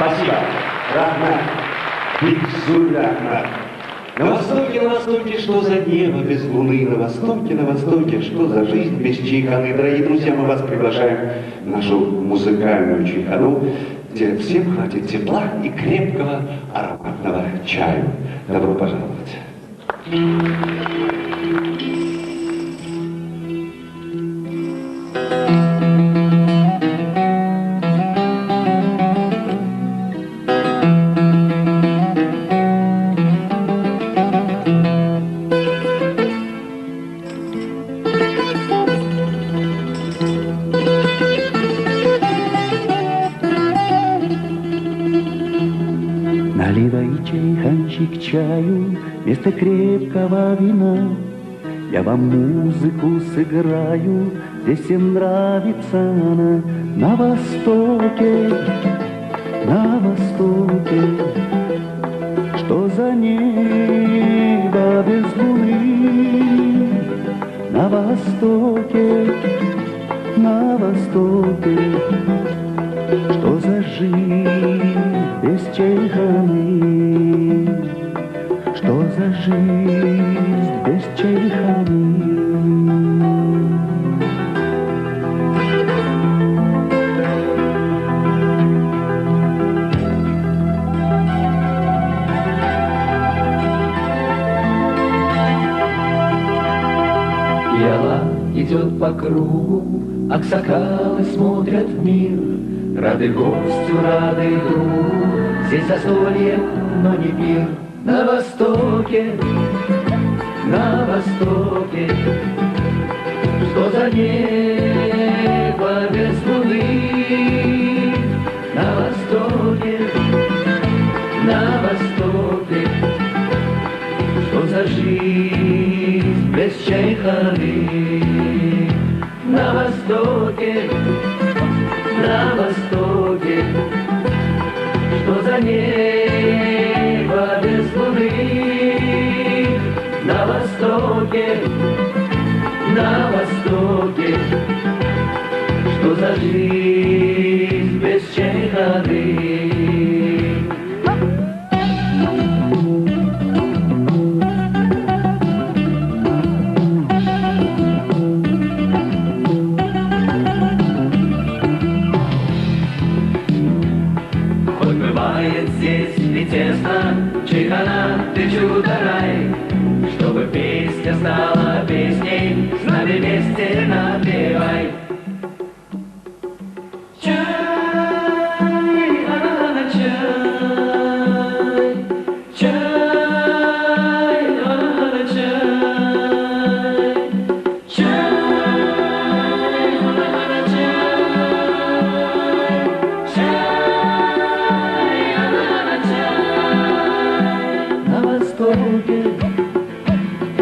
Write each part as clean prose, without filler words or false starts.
Спасибо. Рахмат. Бикзуль Рахмат. На востоке, что за небо без луны, на востоке, что за жизнь без чайханы. Дорогие друзья, мы вас приглашаем в нашу музыкальную чайхану, где всем хватит тепла и крепкого ароматного чаю. Добро пожаловать. Наливай, чайханчик, чаю вместо крепкого вина. Я вам музыку сыграю, здесь всем нравится она. На востоке, что за небо без луны. На востоке, что за жизнь без чайханы, что за жизнь без чайханы. Пьяла идет по кругу, аксакалы смотрят в мир. Рады гостю, рады другу, здесь застолье, но не пир. На востоке, что за небо без луны. На востоке, что за жизнь без чайханы. На востоке, что за небо без луны. На востоке, что за жизнь без чайханы. Бывает здесь и тесно, чайхана, ты чудо-рай. Чтобы песня стала песней, с нами вместе напевай. Чай, ана, чай, чай, ана, чай, чай, ана, чай.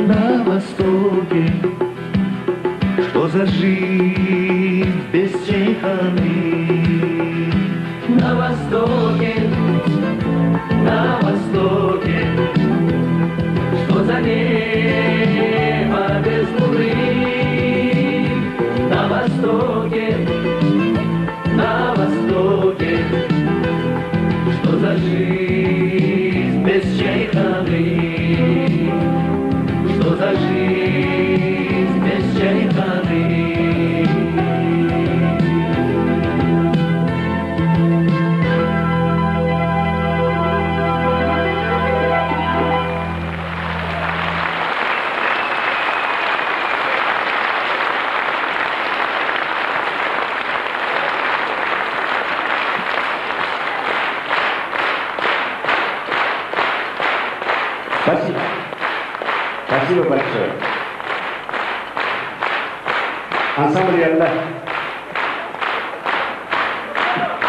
На востоке, что за жизнь без чайханы. На востоке, что за небо без луны. На востоке, что за жизнь без чайханы. Что за жизнь без чайханы. Спасибо. Спасибо большое. Ансамбль Ярда.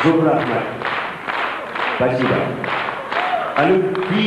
Зуб Рахмат. Спасибо. О любви.